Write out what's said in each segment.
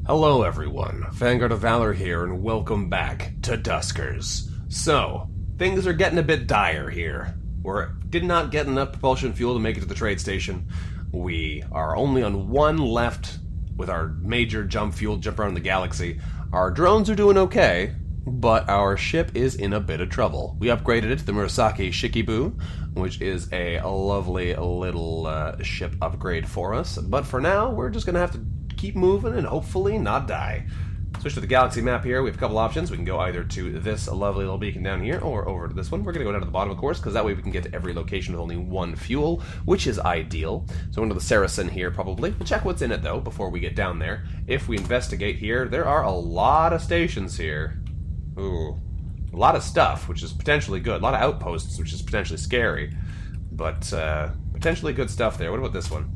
Hello everyone, VanguardOfValor here, and welcome back to Duskers. So, things are getting a bit dire here. We did not get enough propulsion fuel to make it to the trade station. We are only on one left with our major jump around the galaxy. Our drones are doing okay, but our ship is in a bit of trouble. We upgraded it to the Murasaki Shikibu, which is a lovely little ship upgrade for us. But for now, we're just going to have to keep moving and hopefully not die. Switch to the galaxy map here. We have a couple options. We can go either to this lovely little beacon down here or over to this one. We're going to go down to the bottom, of course, because that way we can get to every location with only one fuel, which is ideal. So into the Saracen here, probably. We'll check what's in it, though, before we get down there. If we investigate here, there are a lot of stations here. Ooh. A lot of stuff, which is potentially good. A lot of outposts, which is potentially scary. But potentially good stuff there. What about this one?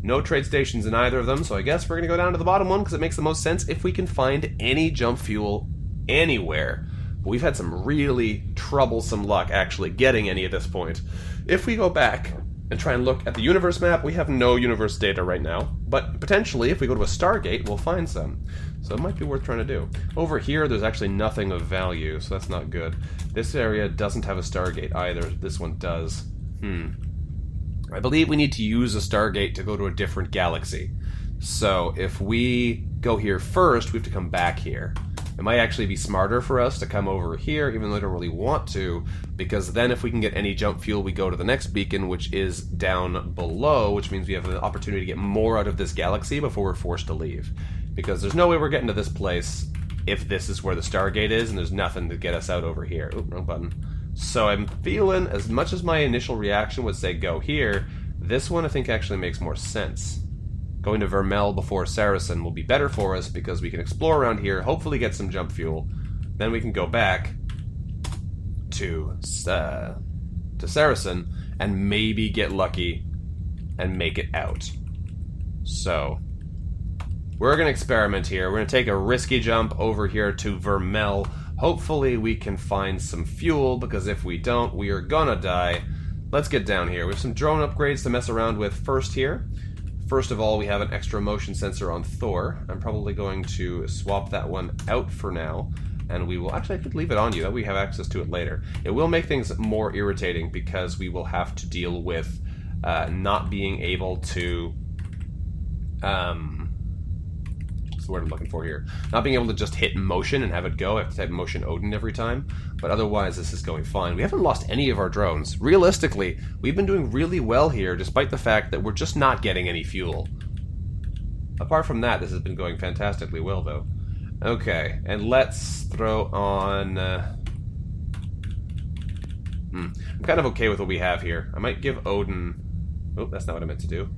No trade stations in either of them, so I guess we're going to go down to the bottom one because it makes the most sense if we can find any jump fuel anywhere. But we've had some really troublesome luck actually getting any at this point. If we go back and try and look at the universe map, we have no universe data right now. But potentially, if we go to a Stargate, we'll find some. So it might be worth trying to do. Over here, there's actually nothing of value, so that's not good. This area doesn't have a Stargate either. This one does. I believe we need to use a Stargate to go to a different galaxy. So if we go here first, we have to come back here. It might actually be smarter for us to come over here, even though I don't really want to, because then if we can get any jump fuel, we go to the next beacon, which is down below, which means we have an opportunity to get more out of this galaxy before we're forced to leave. Because there's no way we're getting to this place if this is where the Stargate is, and there's nothing to get us out over here. Oop, wrong button. So I'm feeling, as much as my initial reaction would say go here, this one I think actually makes more sense. Going to Vermel before Saracen will be better for us because we can explore around here, hopefully get some jump fuel. Then we can go back to Saracen and maybe get lucky and make it out. So we're going to experiment here. We're going to take a risky jump over here to Vermel. Hopefully we can find some fuel, because if we don't, we are gonna die. Let's get down here. We have some drone upgrades to mess around with first here. First of all, we have an extra motion sensor on Thor. I'm probably going to swap that one out for now, and we will... Actually, I could leave it on you. That way we have access to it later. It will make things more irritating, because we will have to deal with not being able to... the word I'm looking for here. Not being able to just hit motion and have it go. I have to type motion Odin every time. But otherwise, this is going fine. We haven't lost any of our drones. Realistically, we've been doing really well here, despite the fact that we're just not getting any fuel. Apart from that, this has been going fantastically well, though. Okay, and let's throw on... I'm kind of okay with what we have here. I might give Odin... Oh, that's not what I meant to do.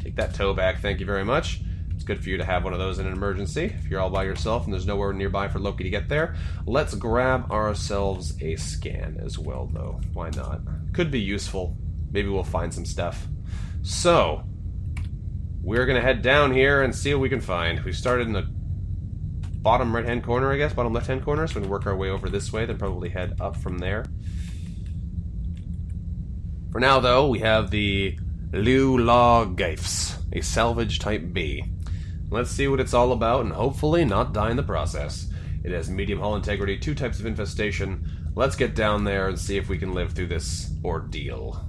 Take that toe back, thank you very much. It's good for you to have one of those in an emergency, if you're all by yourself and there's nowhere nearby for Loki to get there. Let's grab ourselves a scan as well, though. Why not? Could be useful. Maybe we'll find some stuff. So, we're going to head down here and see what we can find. We started in the bottom right-hand corner, I guess, bottom left-hand corner, so we're going to work our way over this way, then probably head up from there. For now, though, we have the Liu Law Gaifs, a Salvage Type B. Let's see what it's all about and hopefully not die in the process. It has medium hull integrity, 2 types of infestation. Let's get down there and see if we can live through this ordeal.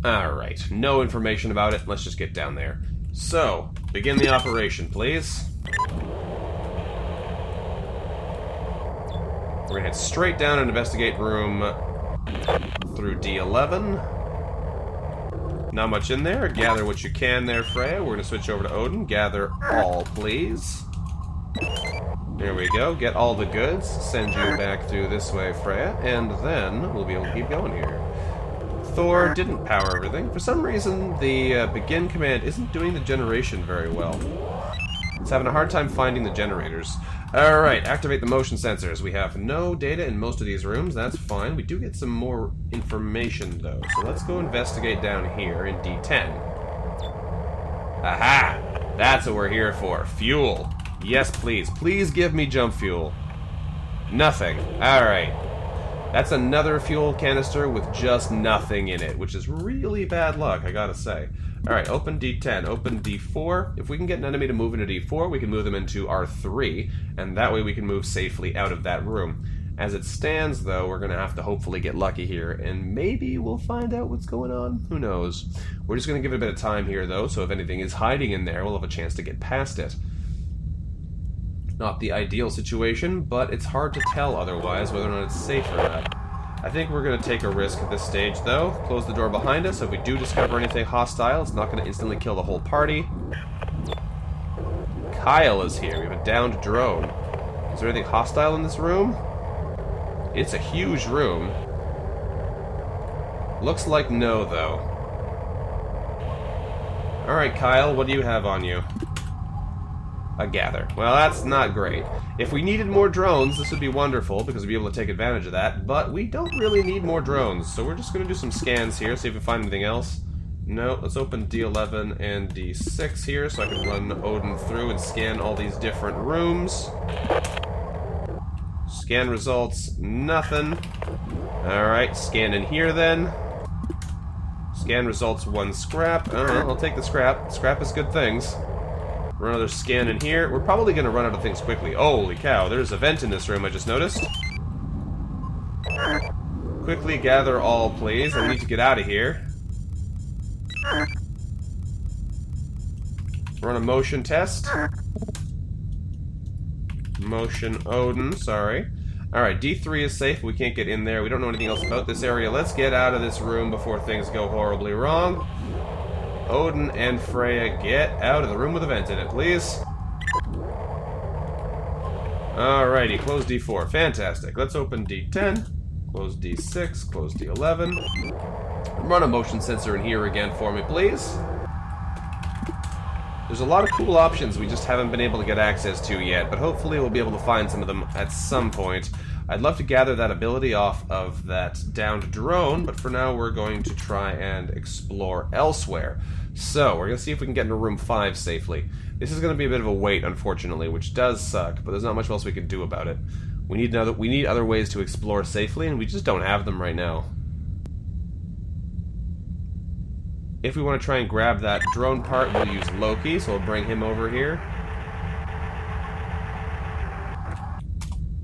Alright, no information about it. Let's just get down there. So, begin the operation, please. We're gonna head straight down and investigate room through D11. Not much in there. Gather what you can there, Freya. We're going to switch over to Odin. Gather all, please. There we go. Get all the goods. Send you back through this way, Freya. And then we'll be able to keep going here. Thor didn't power everything. For some reason, the begin command isn't doing the generation very well. It's having a hard time finding the generators. Alright, activate the motion sensors. We have no data in most of these rooms. That's fine. We do get some more information, though. So let's go investigate down here in D10. Aha! That's what we're here for. Fuel. Yes, please. Please give me jump fuel. Nothing. Alright. That's another fuel canister with just nothing in it, which is really bad luck, I gotta say. Alright, open D10, open D4. If we can get an enemy to move into D4, we can move them into R3, and that way we can move safely out of that room. As it stands, though, we're gonna have to hopefully get lucky here, and maybe we'll find out what's going on. Who knows? We're just gonna give it a bit of time here, though, so if anything is hiding in there, we'll have a chance to get past it. Not the ideal situation, but it's hard to tell otherwise whether or not it's safe or not. I think we're going to take a risk at this stage, though. Close the door behind us, so if we do discover anything hostile, it's not going to instantly kill the whole party. Kyle is here. We have a downed drone. Is there anything hostile in this room? It's a huge room. Looks like no, though. Alright, Kyle, what do you have on you? A gather. Well, that's not great. If we needed more drones, this would be wonderful, because we'd be able to take advantage of that, but we don't really need more drones, so we're just going to do some scans here, see if we find anything else. No, let's open D11 and D6 here, so I can run Odin through and scan all these different rooms. Scan results, nothing. Alright, scan in here then. Scan results, 1 scrap. I'll take the scrap. Scrap is good things. Run another scan in here. We're probably going to run out of things quickly. Holy cow, there's a vent in this room, I just noticed. Quickly gather all, please. I need to get out of here. Run a motion test. Motion Odin, sorry. Alright, D3 is safe. We can't get in there. We don't know anything else about this area. Let's get out of this room before things go horribly wrong. Odin and Freya, get out of the room with a vent in it, please. Alrighty, close D4. Fantastic. Let's open D10. Close D6. Close D11. Run a motion sensor in here again for me, please. There's a lot of cool options we just haven't been able to get access to yet, but hopefully we'll be able to find some of them at some point. I'd love to gather that ability off of that downed drone, but for now we're going to try and explore elsewhere. So, we're going to see if we can get into room 5 safely. This is going to be a bit of a wait, unfortunately, which does suck, but there's not much else we can do about it. We need other ways to explore safely, and we just don't have them right now. If we want to try and grab that drone part, we'll use Loki, so we'll bring him over here.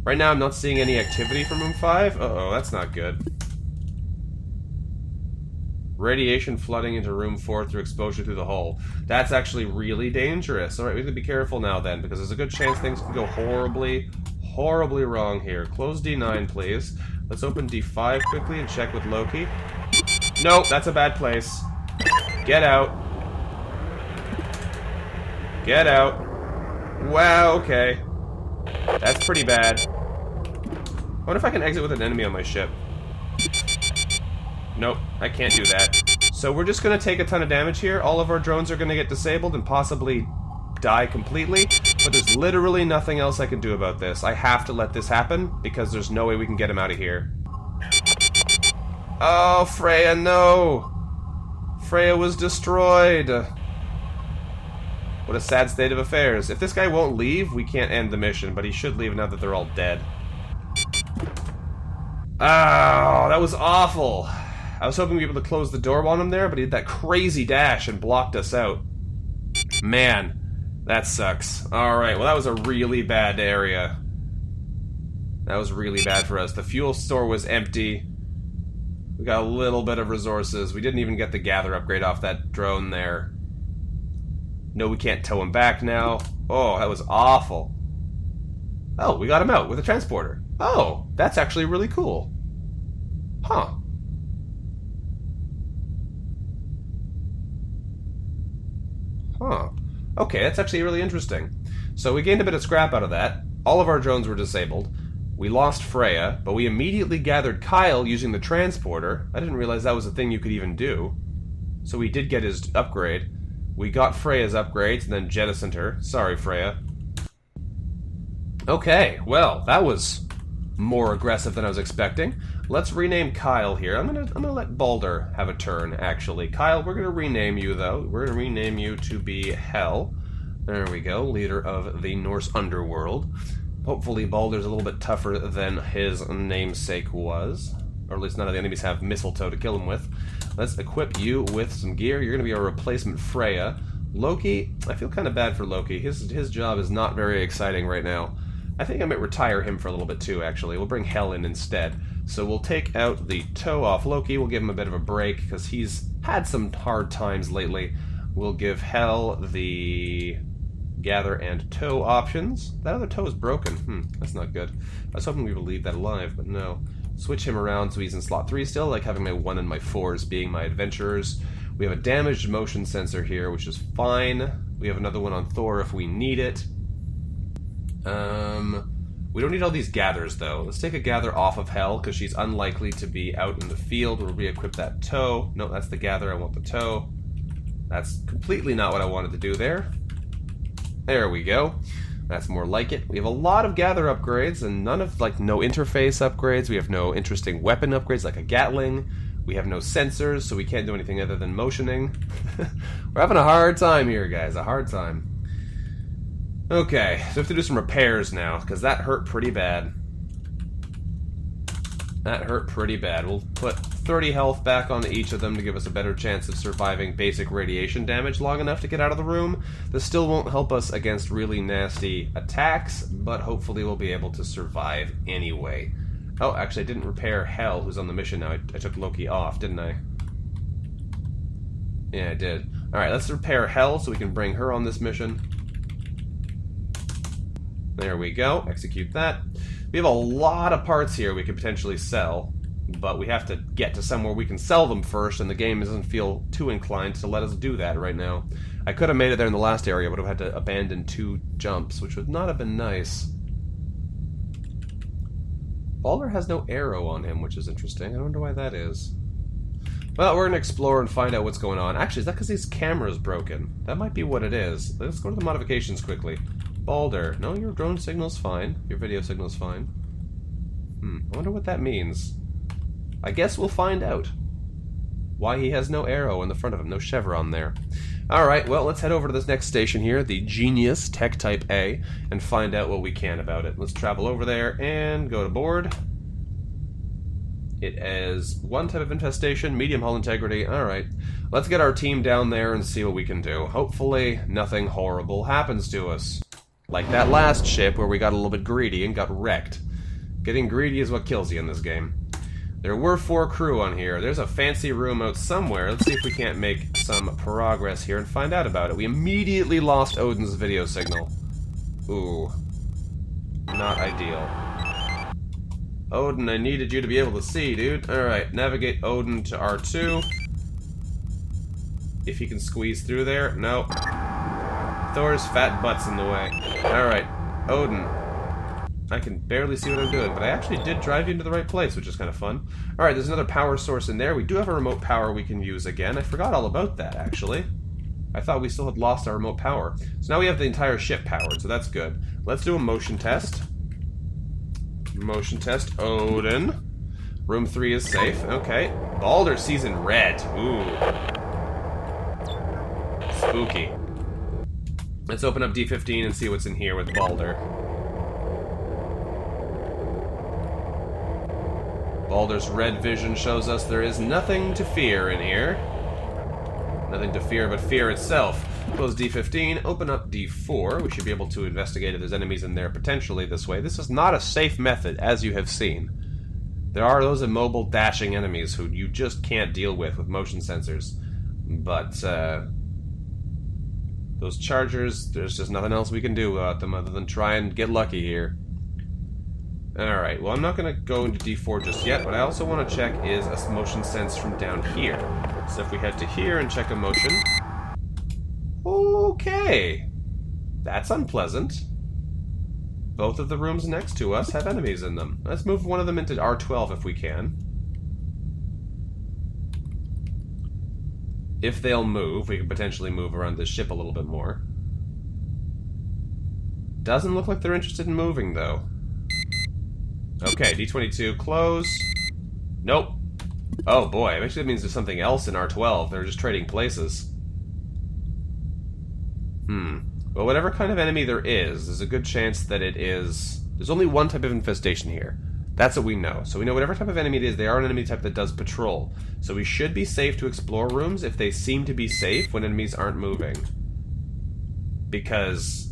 Right now I'm not seeing any activity from room 5. Uh-oh, that's not good. Radiation flooding into room 4 through exposure through the hole. That's actually really dangerous. Alright, we have to be careful now then, because there's a good chance things can go horribly, horribly wrong here. Close D9, please. Let's open D5 quickly and check with Loki. Nope, that's a bad place. Get out. Get out. Wow, okay. That's pretty bad. I wonder if I can exit with an enemy on my ship. Nope, I can't do that. So we're just going to take a ton of damage here. All of our drones are going to get disabled and possibly die completely. But there's literally nothing else I can do about this. I have to let this happen because there's no way we can get him out of here. Oh, Freya, no! Freya was destroyed! What a sad state of affairs. If this guy won't leave, we can't end the mission, but he should leave now that they're all dead. Oh, that was awful. I was hoping we'd be able to close the door on him there, but he did that crazy dash and blocked us out. Man, that sucks. Alright, well that was a really bad area. That was really bad for us. The fuel store was empty. We got a little bit of resources. We didn't even get the gather upgrade off that drone there. No, we can't tow him back now. Oh, that was awful. Oh, we got him out with a transporter. Oh, that's actually really cool. Huh. Huh. Okay, that's actually really interesting. So we gained a bit of scrap out of that. All of our drones were disabled. We lost Freya, but we immediately gathered Kyle using the transporter. I didn't realize that was a thing you could even do. So we did get his upgrade. We got Freya's upgrades and then jettisoned her. Sorry, Freya. Okay, well, that was more aggressive than I was expecting. Let's rename Kyle here. I'm gonna let Balder have a turn, actually. Kyle, we're gonna rename you, though. We're gonna rename you to be Hel. There we go, leader of the Norse underworld. Hopefully Balder's a little bit tougher than his namesake was. Or at least none of the enemies have mistletoe to kill him with. Let's equip you with some gear. You're going to be our replacement Freya. Loki, I feel kind of bad for Loki. His job is not very exciting right now. I think I might retire him for a little bit too, actually. We'll bring Hel in instead. So we'll take out the toe off Loki. We'll give him a bit of a break because he's had some hard times lately. We'll give Hel the gather and toe options. That other toe is broken. That's not good. I was hoping we would leave that alive, but no. Switch him around so he's in slot 3 still, like having my 1 and my 4s being my adventurers. We have a damaged motion sensor here, which is fine. We have another one on Thor if we need it. We don't need all these gathers, though. Let's take a gather off of Hel, because she's unlikely to be out in the field. We'll re-equip that toe. No, that's the gather. I want the toe. That's completely not what I wanted to do there. There we go. That's more like it. We have a lot of gather upgrades, and none of, like, no interface upgrades. We have no interesting weapon upgrades, like a Gatling. We have no sensors, so we can't do anything other than motioning. We're having a hard time here, guys. A hard time. Okay, so we have to do some repairs now, because that hurt pretty bad. That hurt pretty bad. We'll put 30 health back onto each of them to give us a better chance of surviving basic radiation damage long enough to get out of the room. This still won't help us against really nasty attacks, but hopefully we'll be able to survive anyway. Oh, actually I didn't repair Hel, who's on the mission now. I took Loki off, didn't I? Yeah, I did. Alright, let's repair Hel so we can bring her on this mission. There we go. Execute that. We have a lot of parts here we could potentially sell, but we have to get to somewhere we can sell them first, and the game doesn't feel too inclined to let us do that right now. I could have made it there in the last area, but I would have had to abandon 2 jumps, which would not have been nice. Balder has no arrow on him, which is interesting. I wonder why that is. Well, we're going to explore and find out what's going on. Actually, is that because his camera's broken? That might be what it is. Let's go to the modifications quickly. Balder. No, your drone signal's fine. Your video signal's fine. I wonder what that means. I guess we'll find out. Why he has no arrow in the front of him, no chevron there. Alright, well, let's head over to this next station here, the Genius Tech Type A, and find out what we can about it. Let's travel over there and go to board. It is 1 type of infestation, medium hull integrity. Alright, let's get our team down there and see what we can do. Hopefully, nothing horrible happens to us. Like that last ship where we got a little bit greedy and got wrecked. Getting greedy is what kills you in this game. There were 4 crew on here. There's a fancy room out somewhere. Let's see if we can't make some progress here and find out about it. We immediately lost Odin's video signal. Ooh. Not ideal. Odin, I needed you to be able to see, dude. Alright, navigate Odin to R2. If he can squeeze through there. No. Thor's fat butt's in the way. Alright, Odin. I can barely see what I'm doing, but I actually did drive you into the right place, which is kind of fun. Alright, there's another power source in there. We do have a remote power we can use again. I forgot all about that, actually. I thought we still had lost our remote power. So now we have the entire ship powered, so that's good. Let's do a motion test. Motion test, Odin. Room 3 is safe. Okay. Balder sees in red. Ooh. Spooky. Let's open up D15 and see what's in here with Balder. Balder's red vision shows us there is nothing to fear in here. Nothing to fear but fear itself. Close D15, open up D4. We should be able to investigate if there's enemies in there potentially this way. This is not a safe method, as you have seen. There are those immobile, dashing enemies who you just can't deal with motion sensors. But, those chargers, there's just nothing else we can do about them other than try and get lucky here. Alright, well I'm not going to go into D4 just yet, but I also want to check is a motion sense from down here. So if we head to here and check a motion... Okay! That's unpleasant. Both of the rooms next to us have enemies in them. Let's move one of them into R12 if we can. If they'll move, we can potentially move around this ship a little bit more. Doesn't look like they're interested in moving, though. Okay, D22, close. Nope. Oh boy, actually that means there's something else in R12. They're just trading places. Well, whatever kind of enemy there is, there's a good chance that it is There's only one type of infestation here. That's what we know. So we know whatever type of enemy it is, they are an enemy type that does patrol. So we should be safe to explore rooms if they seem to be safe when enemies aren't moving. Because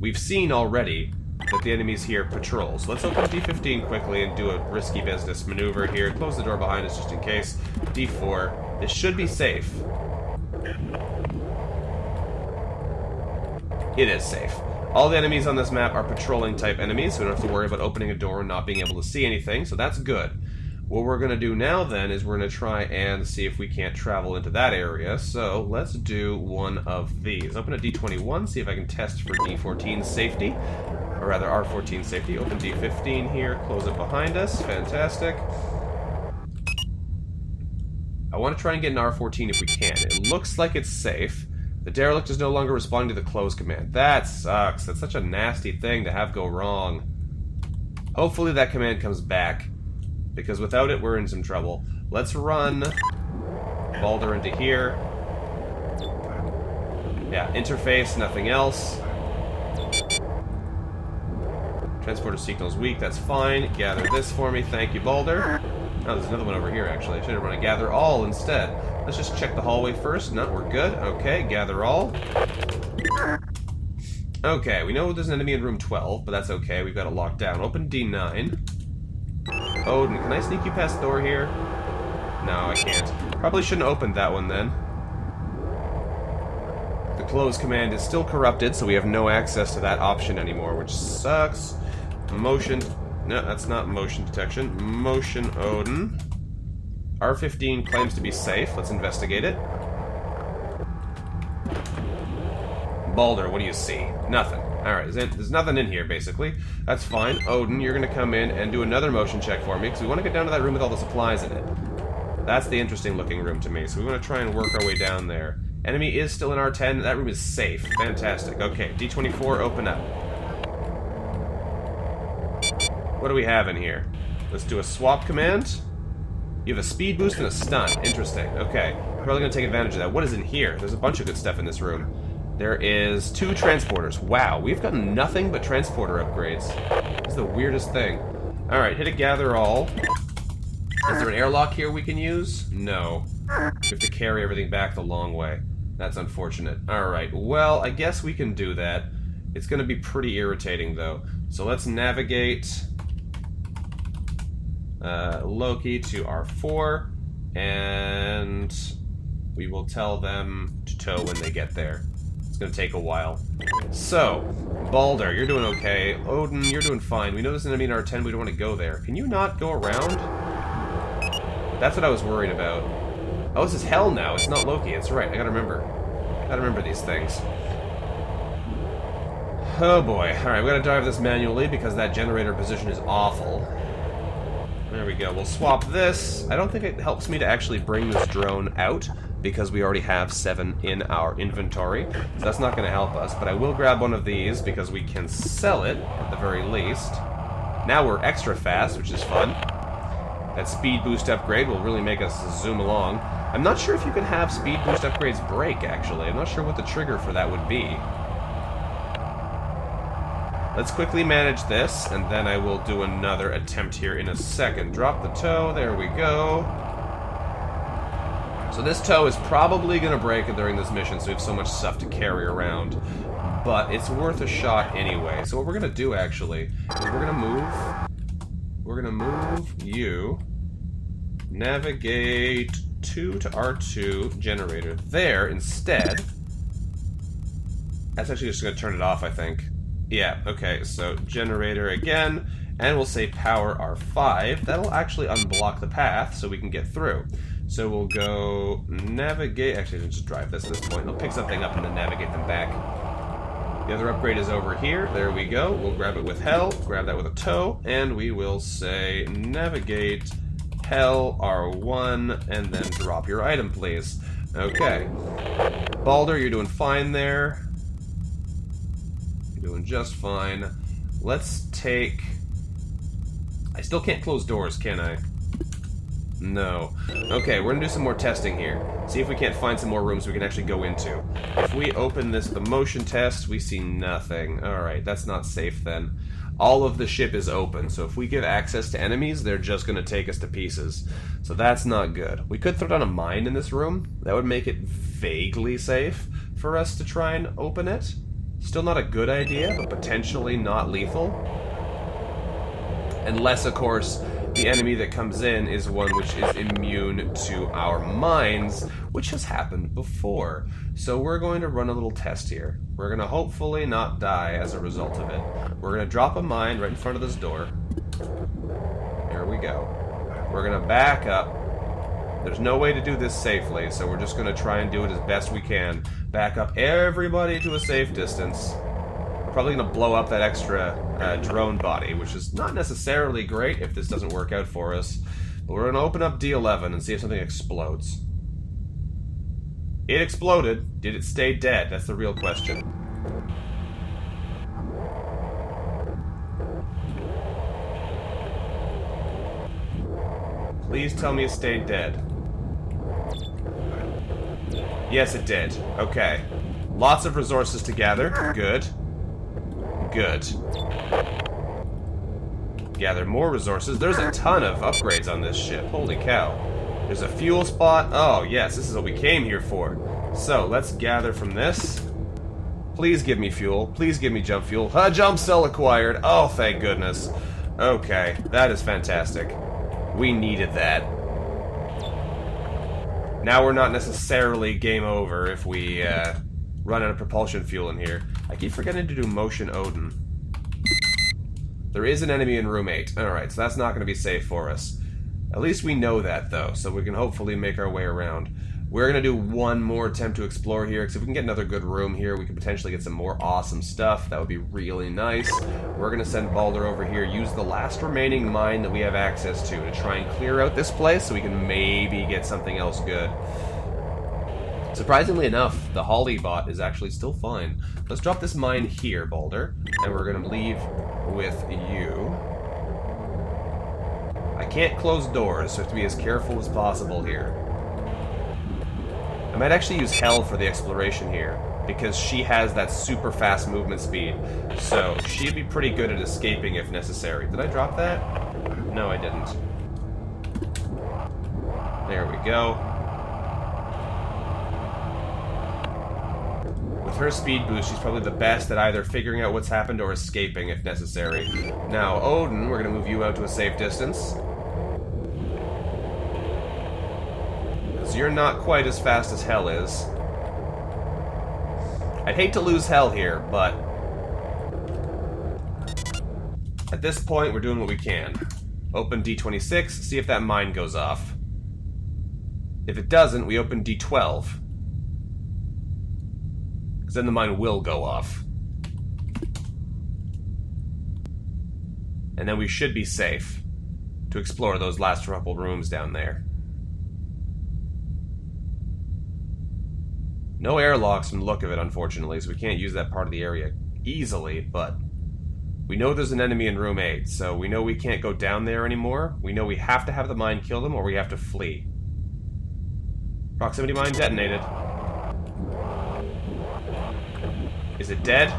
we've seen already that the enemies here patrol. So let's open D15 quickly and do a risky business maneuver here. Close the door behind us just in case. D4. This should be safe. It is safe. All the enemies on this map are patrolling type enemies, so we don't have to worry about opening a door and not being able to see anything, so that's good. What we're going to do now then is we're going to try and see if we can't travel into that area, so let's do one of these. Open a D21, see if I can test for D14 safety, or rather R14 safety. Open D15 here, close it behind us, fantastic. I want to try and get an R14 if we can. It looks like it's safe. The derelict is no longer responding to the close command. That sucks. That's such a nasty thing to have go wrong. Hopefully that command comes back, because without it, we're in some trouble. Let's run Balder into here. Yeah, interface, nothing else. Transporter signal's weak, that's fine. Gather this for me, thank you, Balder. Oh, there's another one over here, actually. I should have run a gather all instead. Let's just check the hallway first. No, we're good. Okay, gather all. Okay, we know there's an enemy in room 12, but that's okay. We've got it locked down. Open D9. Odin, can I sneak you past the door here? No, I can't. Probably shouldn't have opened that one then. The close command is still corrupted, so we have no access to that option anymore, which sucks. Motion... No, that's not motion detection. Motion Odin. R15 claims to be safe. Let's investigate it. Balder, what do you see? Nothing. Alright, there's nothing in here, basically. That's fine. Odin, you're going to come in and do another motion check for me, because we want to get down to that room with all the supplies in it. That's the interesting looking room to me, so we want to try and work our way down there. Enemy is still in R10. That room is safe. Fantastic. Okay, D24, open up. What do we have in here? Let's do a swap command. You have a speed boost and a stun. Interesting. Okay. Probably going to take advantage of that. What is in here? There's a bunch of good stuff in this room. There is 2 transporters. Wow, we've gotten nothing but transporter upgrades. This is the weirdest thing. Alright, hit a gather all. Is there an airlock here we can use? No. We have to carry everything back the long way. That's unfortunate. Alright, well, I guess we can do that. It's going to be pretty irritating, though. So let's navigate... Loki to R4, and we will tell them to tow when they get there. It's going to take a while. So, Balder, you're doing okay. Odin, you're doing fine. We know there's an enemy in R10, we don't want to go there. Can you not go around? That's what I was worried about. Oh, this is hell now. It's not Loki. It's right. I gotta remember. Gotta remember these things. Oh boy. Alright, we gotta drive this manually because that generator position is awful. There we go. We'll swap this. I don't think it helps me to actually bring this drone out because we already have 7 in our inventory. So that's not going to help us. But I will grab one of these because we can sell it at the very least. Now we're extra fast, which is fun. That speed boost upgrade will really make us zoom along. I'm not sure if you can have speed boost upgrades break, actually. I'm not sure what the trigger for that would be. Let's quickly manage this, and then I will do another attempt here in a second. Drop the tow, there we go. So this tow is probably going to break during this mission, so we have so much stuff to carry around. But it's worth a shot anyway. So what we're going to do, actually, is we're going to move you, navigate 2 to R2, generator there instead. That's actually just going to turn it off, I think. Yeah, okay, so generator again, and we'll say power R5. That'll actually unblock the path so we can get through. So we'll go navigate, actually just drive this at this point. It'll pick something up and then navigate them back. The other upgrade is over here, there we go. We'll grab it with hell, grab that with a tow, and we will say navigate hell R1, and then drop your item, please. Okay. Balder, you're doing fine there. Doing just fine. Let's take... I still can't close doors, can I? No. Okay, we're gonna do some more testing here. See if we can't find some more rooms we can actually go into. If we open the motion test, we see nothing. Alright, that's not safe then. all of the ship is open, so if we give access to enemies, they're just going to take us to pieces. So that's not good. We could throw down a mine in this room. That would make it vaguely safe for us to try and open it. Still not a good idea, but potentially not lethal. Unless, of course, the enemy that comes in is one which is immune to our mines, which has happened before. So we're going to run a little test here. We're going to hopefully not die as a result of it. We're going to drop a mine right in front of this door. There we go. We're going to back up. There's no way to do this safely, so we're just going to try and do it as best we can. Back up everybody to a safe distance. We're probably going to blow up that extra drone body, which is not necessarily great if this doesn't work out for us. But we're going to open up D11 and see if something explodes. It exploded. Did it stay dead? That's the real question. Please tell me it stayed dead. Yes, it did. Okay. Lots of resources to gather. Good. Good. Gather more resources. There's a ton of upgrades on this ship. Holy cow. There's a fuel spot. Oh, yes, this is what we came here for. So, let's gather from this. Please give me fuel. Please give me jump fuel. Jump cell acquired. Oh, thank goodness. Okay, that is fantastic. We needed that. Now we're not necessarily game over if we run out of propulsion fuel in here. I keep forgetting to do motion Odin. There is an enemy in room 8. Alright, so that's not going to be safe for us. At least we know that, though, so we can hopefully make our way around. We're going to do one more attempt to explore here, because if we can get another good room here, we can potentially get some more awesome stuff. That would be really nice. We're going to send Balder over here, use the last remaining mine that we have access to try and clear out this place so we can maybe get something else good. Surprisingly enough, the Holly bot is actually still fine. Let's drop this mine here, Balder, and we're going to leave with you. I can't close doors, so I have to be as careful as possible here. I might actually use Hel for the exploration here, because she has that super fast movement speed, so she'd be pretty good at escaping if necessary. Did I drop that? No, I didn't. There we go. With her speed boost, she's probably the best at either figuring out what's happened or escaping if necessary. Now, Odin, we're going to move you out to a safe distance. You're not quite as fast as Hel is. I'd hate to lose Hel here, but at this point, we're doing what we can. Open D26, see if that mine goes off. If it doesn't, we open D12. Because then the mine will go off. And then we should be safe to explore those last couple rooms down there. No airlocks from the look of it, unfortunately, so we can't use that part of the area easily, but we know there's an enemy in room 8, so we know we can't go down there anymore. We know we have to have the mine kill them, or we have to flee. Proximity mine detonated. Is it dead?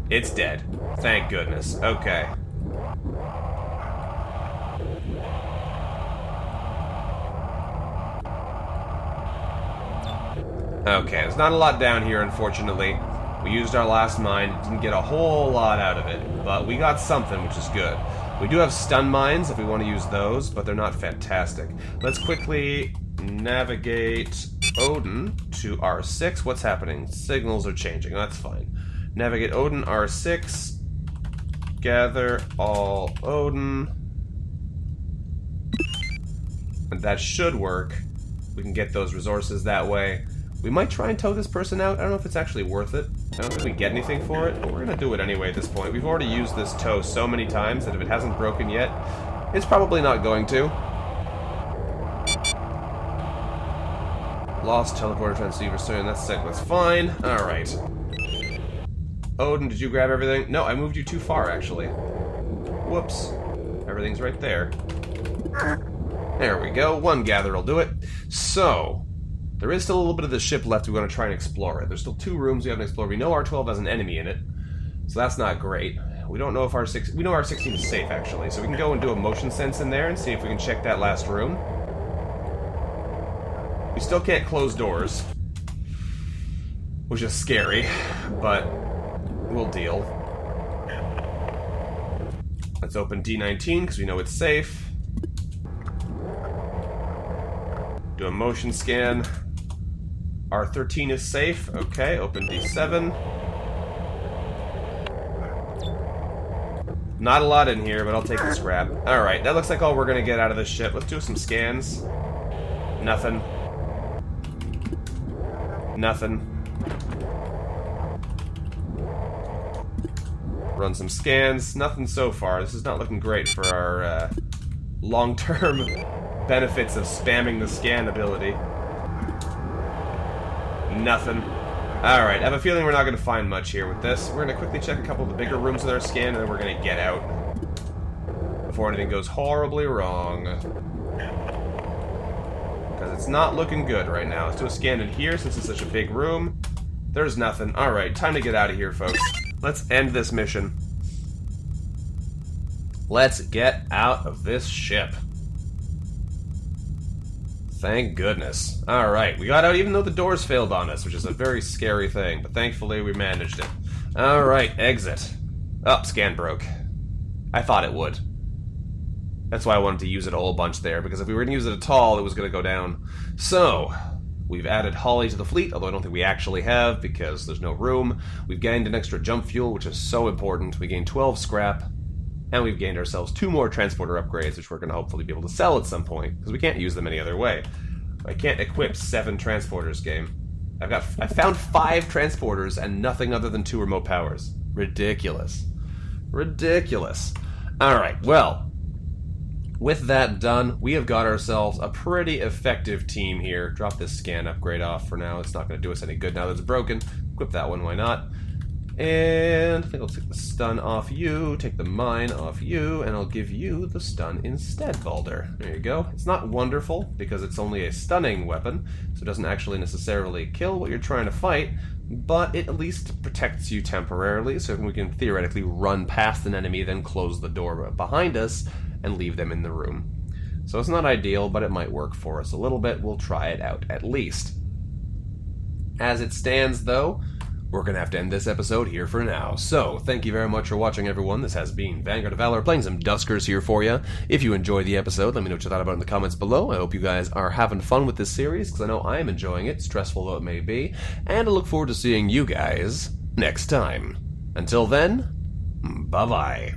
It's dead. Thank goodness. Okay. Okay, there's not a lot down here, unfortunately. We used our last mine, didn't get a whole lot out of it, but we got something, which is good. We do have stun mines if we want to use those, but they're not fantastic. Let's quickly navigate Odin to R6. What's happening? Signals are changing. That's fine. Navigate Odin, R6. Gather all Odin. And that should work. We can get those resources that way. We might try and tow this person out. I don't know if it's actually worth it. I don't think we get anything for it, but we're going to do it anyway at this point. We've already used this tow so many times that if it hasn't broken yet, it's probably not going to. Lost teleporter transceiver soon. That's sick. That's fine. Alright. Odin, did you grab everything? No, I moved you too far, actually. Whoops. Everything's right there. There we go. One gather will do it. So, There is still a little bit of the ship left. We want to try and explore it. There's still 2 rooms we haven't explored. We know R12 has an enemy in it, so that's not great. We don't know if we know R16 is safe, actually, so we can go and do a motion sense in there and see if we can check that last room. We still can't close doors, which is scary, but we'll deal. Let's open D19 because we know it's safe. Do a motion scan. R13 is safe. Okay, open D7. Not a lot in here, but I'll take the scrap. Alright, that looks like all we're going to get out of this ship. Let's do some scans. Nothing. Nothing. Run some scans. Nothing so far. This is not looking great for our long-term benefits of spamming the scan ability. Nothing. Alright, I have a feeling we're not going to find much here with this. We're going to quickly check a couple of the bigger rooms with our scan, and then we're going to get out before anything goes horribly wrong. Because it's not looking good right now. Let's do a scan in here since it's such a big room. There's nothing. Alright, time to get out of here, folks. Let's end this mission. Let's get out of this ship. Thank goodness. Alright, we got out even though the doors failed on us, which is a very scary thing, but thankfully we managed it. Alright, exit. Oh, scan broke. I thought it would. That's why I wanted to use it a whole bunch there, because if we were going to use it at all, it was going to go down. So, we've added Holly to the fleet, although I don't think we actually have, because there's no room. We've gained an extra jump fuel, which is so important. We gained 12 scrap. And we've gained ourselves 2 more transporter upgrades, which we're going to hopefully be able to sell at some point, because we can't use them any other way. I can't equip 7 transporters, game. I found 5 transporters and nothing other than 2 remote powers. Ridiculous. Ridiculous. Alright, well, with that done, we have got ourselves a pretty effective team here. Drop this scan upgrade off for now. It's not going to do us any good now that it's broken. Equip that one, why not? And I think I'll take the stun off you, take the mine off you, and I'll give you the stun instead, Balder. There you go. It's not wonderful, because it's only a stunning weapon, so it doesn't actually necessarily kill what you're trying to fight, but it at least protects you temporarily, so we can theoretically run past an enemy, then close the door behind us, and leave them in the room. So it's not ideal, but it might work for us a little bit. We'll try it out, at least. As it stands, though, we're going to have to end this episode here for now. So, thank you very much for watching, everyone. This has been Vanguard of Valor, playing some Duskers here for you. If you enjoyed the episode, let me know what you thought about it in the comments below. I hope you guys are having fun with this series, because I know I am enjoying it, stressful though it may be. And I look forward to seeing you guys next time. Until then, bye-bye.